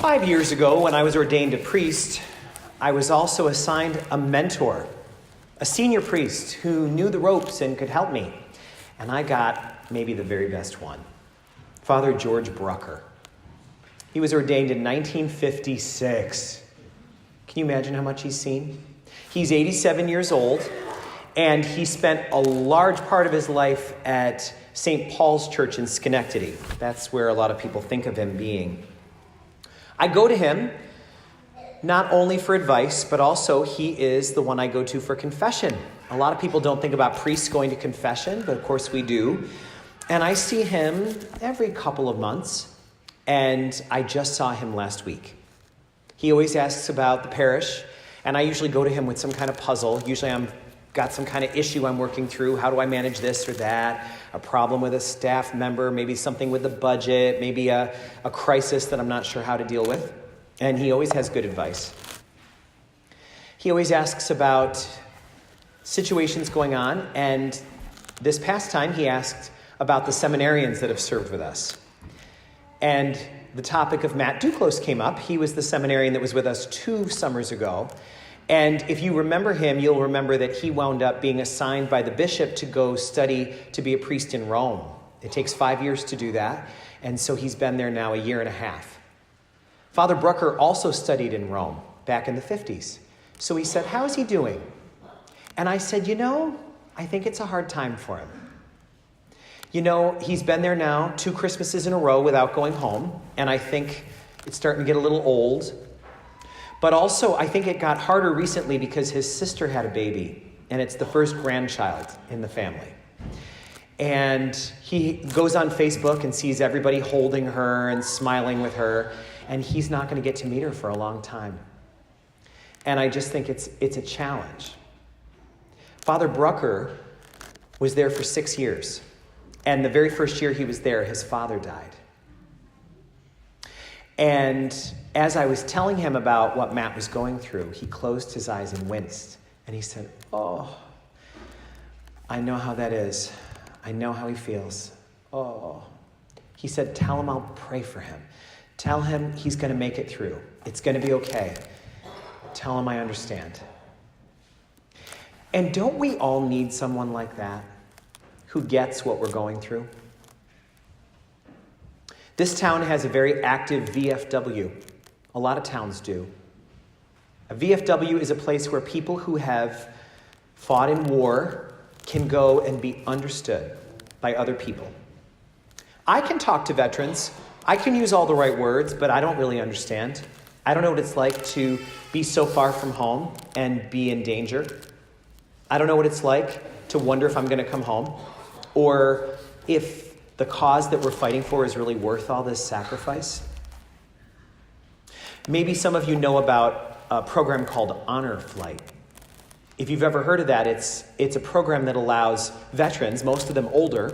5 years ago, when I was ordained a priest, I was also assigned a mentor, a senior priest who knew the ropes and could help me. And I got maybe the very best one, Father George Brucker. He was ordained in 1956. Can you imagine how much he's seen? He's 87 years old, and he spent a large part of his life at St. Paul's Church in Schenectady. That's where a lot of people think of him being. I go to him not only for advice, but also he is the one I go to for confession. A lot of people don't think about priests going to confession, but of course we do. And I see him every couple of months, and I just saw him last week. He always asks about the parish, and I usually go to him with some kind of puzzle. Usually I'm got some kind of issue I'm working through. How do I manage this or that? A problem with a staff member, maybe something with the budget, maybe a crisis that I'm not sure how to deal with. And he always has good advice. He always asks about situations going on. And this past time, he asked about the seminarians that have served with us. And the topic of Matt Duclos came up. He was the seminarian that was with us 2 summers ago. And if you remember him, you'll remember that he wound up being assigned by the bishop to go study to be a priest in Rome. It takes 5 years to do that. And so he's been there now 1.5 years. Father Brucker also studied in Rome back in the 50s. So he said, how is he doing? And I said, I think it's a hard time for him. He's been there now 2 Christmases in a row without going home. And I think it's starting to get a little old. But also, I think it got harder recently because his sister had a baby, and it's the first grandchild in the family. And he goes on Facebook and sees everybody holding her and smiling with her, and he's not going to get to meet her for a long time. And I just think it's a challenge. Father Brucker was there for 6 years, and the very first year he was there, his father died. And as I was telling him about what Matt was going through, he closed his eyes and winced. And he said, oh, I know how that is. I know how he feels. Oh. He said, tell him I'll pray for him. Tell him he's going to make it through. It's going to be okay. Tell him I understand. And don't we all need someone like that who gets what we're going through? This town has a very active VFW. A lot of towns do. A VFW is a place where people who have fought in war can go and be understood by other people. I can talk to veterans. I can use all the right words, but I don't really understand. I don't know what it's like to be so far from home and be in danger. I don't know what it's like to wonder if I'm going to come home or if the cause that we're fighting for is really worth all this sacrifice. Maybe some of you know about a program called Honor Flight. If you've ever heard of that, it's a program that allows veterans, most of them older,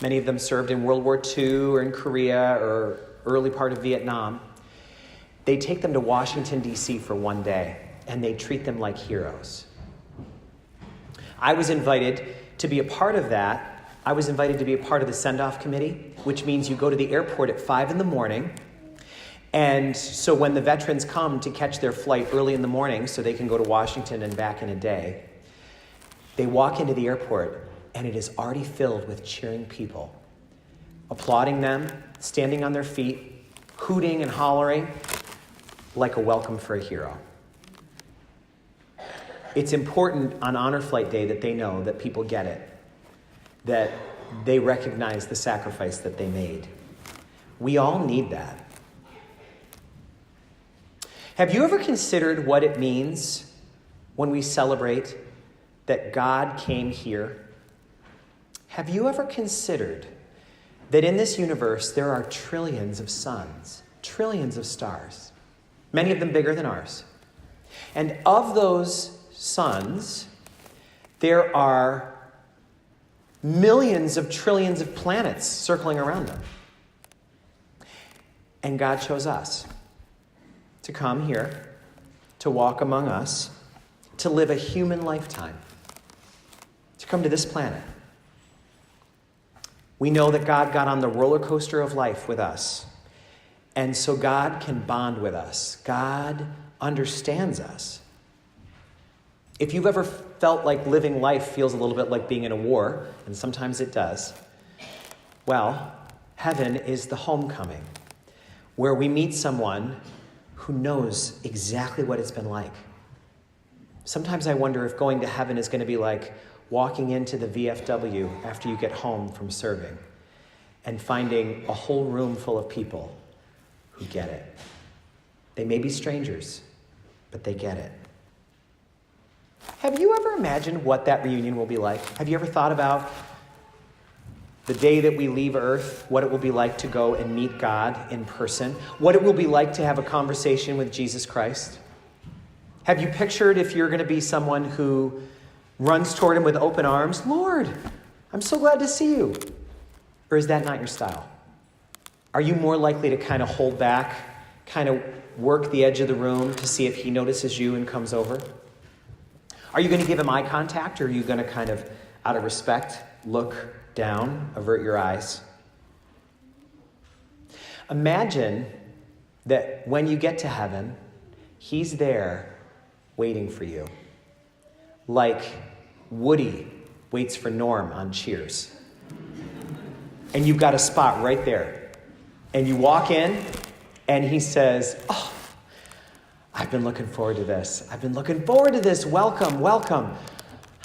many of them served in World War II or in Korea or early part of Vietnam. They take them to Washington, D.C. for 1 day, and they treat them like heroes. I was invited to be a part of that. I was invited to be a part of the send-off committee, which means you go to the airport at 5 a.m. And so when the veterans come to catch their flight early in the morning so they can go to Washington and back in a day, they walk into the airport and it is already filled with cheering people, applauding them, standing on their feet, hooting and hollering like a welcome for a hero. It's important on Honor Flight Day that they know that people get it, that they recognize the sacrifice that they made. We all need that. Have you ever considered what it means when we celebrate that God came here? Have you ever considered that in this universe there are trillions of suns, trillions of stars, many of them bigger than ours? And of those suns, there are millions of trillions of planets circling around them. And God chose us to come here, to walk among us, to live a human lifetime, to come to this planet. We know that God got on the roller coaster of life with us, And so God can bond with us. God understands us. If you've ever felt like living life feels a little bit like being in a war, and sometimes it does, well, heaven is the homecoming, where we meet someone who knows exactly what it's been like. Sometimes I wonder if going to heaven is going to be like walking into the VFW after you get home from serving and finding a whole room full of people who get it. They may be strangers, but they get it. Have you ever imagined what that reunion will be like? Have you ever thought about the day that we leave Earth, what it will be like to go and meet God in person, what it will be like to have a conversation with Jesus Christ? Have you pictured if you're going to be someone who runs toward him with open arms, Lord, I'm so glad to see you? Or is that not your style? Are you more likely to kind of hold back, kind of work the edge of the room to see if he notices you and comes over? Are you going to give him eye contact, or are you going to kind of, out of respect, look down, avert your eyes? Imagine that when you get to heaven, he's there waiting for you. Like Woody waits for Norm on Cheers. And you've got a spot right there. And you walk in, and he says, oh, I've been looking forward to this. I've been looking forward to this. Welcome, welcome.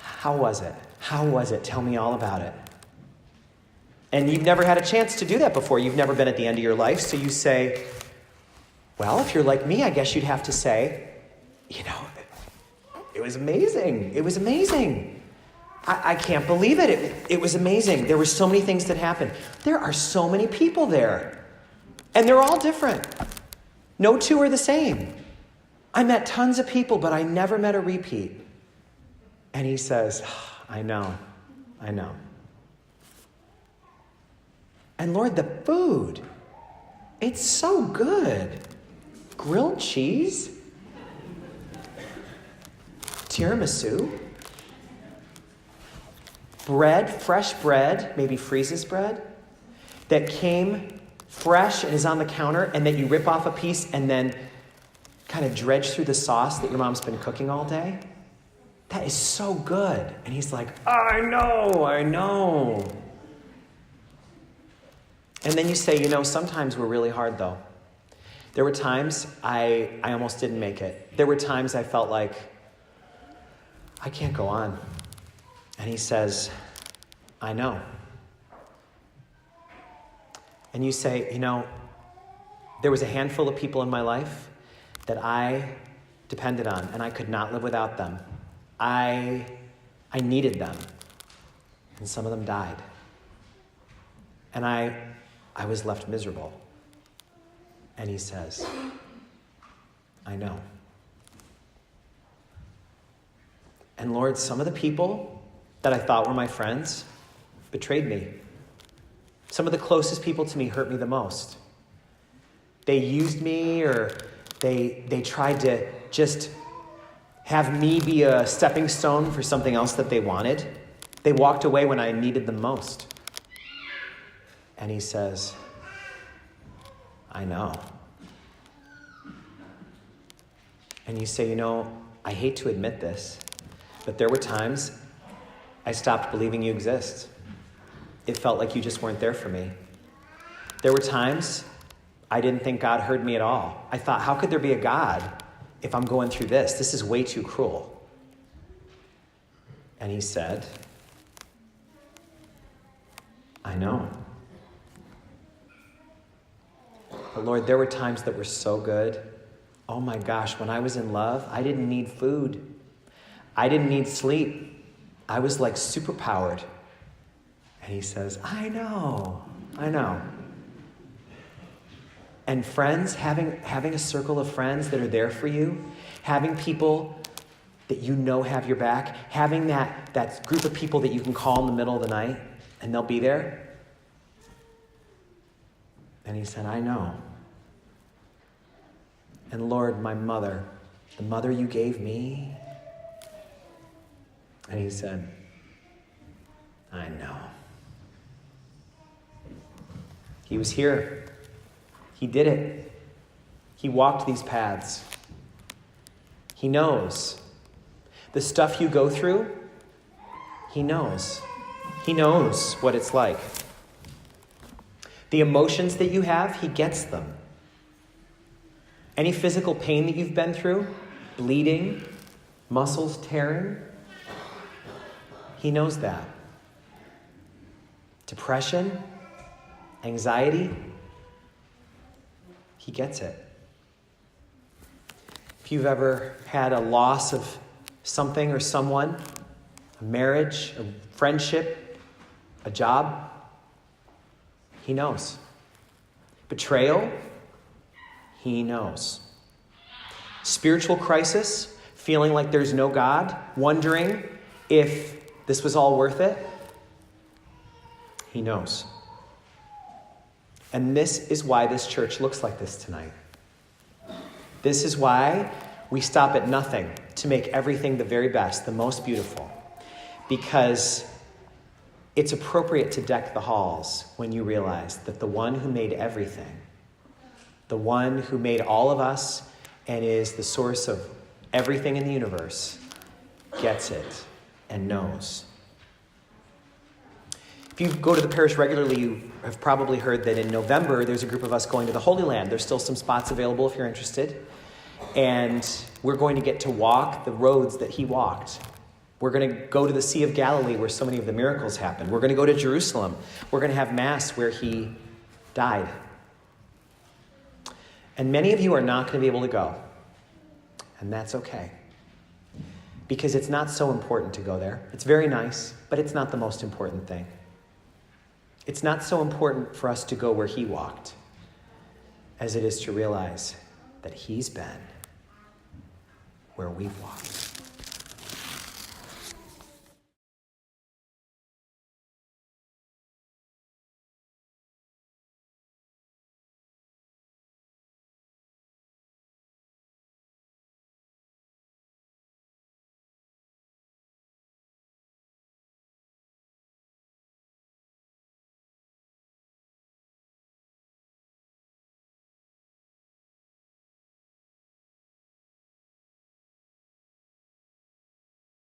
How was it? How was it? Tell me all about it. And you've never had a chance to do that before. You've never been at the end of your life. So you say, well, if you're like me, I guess you'd have to say, it was amazing. It was amazing. I can't believe it. It was amazing. There were so many things that happened. There are so many people there. And they're all different. No two are the same. I met tons of people, but I never met a repeat. And he says, I know. And Lord, the food, it's so good. Grilled cheese, tiramisu, bread, fresh bread, maybe Freeze's bread, that came fresh and is on the counter, and that you rip off a piece and then kind of dredge through the sauce that your mom's been cooking all day. That is so good. And he's like, I know. And then you say, sometimes we're really hard, though. There were times I almost didn't make it. There were times I felt like, I can't go on. And he says, I know. And you say, there was a handful of people in my life that I depended on, and I could not live without them. I needed them. And some of them died. And I was left miserable. And he says, I know. And Lord, some of the people that I thought were my friends betrayed me. Some of the closest people to me hurt me the most. They used me, or they tried to just have me be a stepping stone for something else that they wanted. They walked away when I needed them most. And he says, I know. And you say, I hate to admit this, but there were times I stopped believing you exist. It felt like you just weren't there for me. There were times I didn't think God heard me at all. I thought, how could there be a God if I'm going through this? This is way too cruel. And he said, I know. But Lord, there were times that were so good. Oh my gosh, when I was in love, I didn't need food. I didn't need sleep. I was like superpowered. And he says, I know. And friends, having a circle of friends that are there for you, having people that have your back, having that group of people that you can call in the middle of the night and they'll be there. And he said, I know. And Lord, my mother, the mother you gave me. And he said, I know. He was here. He did it. He walked these paths. He knows. The stuff you go through, he knows. He knows what it's like. The emotions that you have, he gets them. Any physical pain that you've been through, bleeding, muscles tearing, he knows that. Depression, anxiety, he gets it. If you've ever had a loss of something or someone, a marriage, a friendship, a job, he knows. Betrayal, he knows. Spiritual crisis, feeling like there's no God, wondering if this was all worth it, he knows. And this is why this church looks like this tonight. This is why we stop at nothing to make everything the very best, the most beautiful. Because it's appropriate to deck the halls when you realize that the one who made everything, the one who made all of us and is the source of everything in the universe, gets it and knows. If you go to the parish regularly, you have probably heard that in November, there's a group of us going to the Holy Land. There's still some spots available if you're interested. And we're going to get to walk the roads that he walked. We're going to go to the Sea of Galilee where so many of the miracles happened. We're going to go to Jerusalem. We're going to have Mass where he died. And many of you are not going to be able to go. And that's okay. Because it's not so important to go there. It's very nice, but it's not the most important thing. It's not so important for us to go where he walked as it is to realize that he's been where we've walked.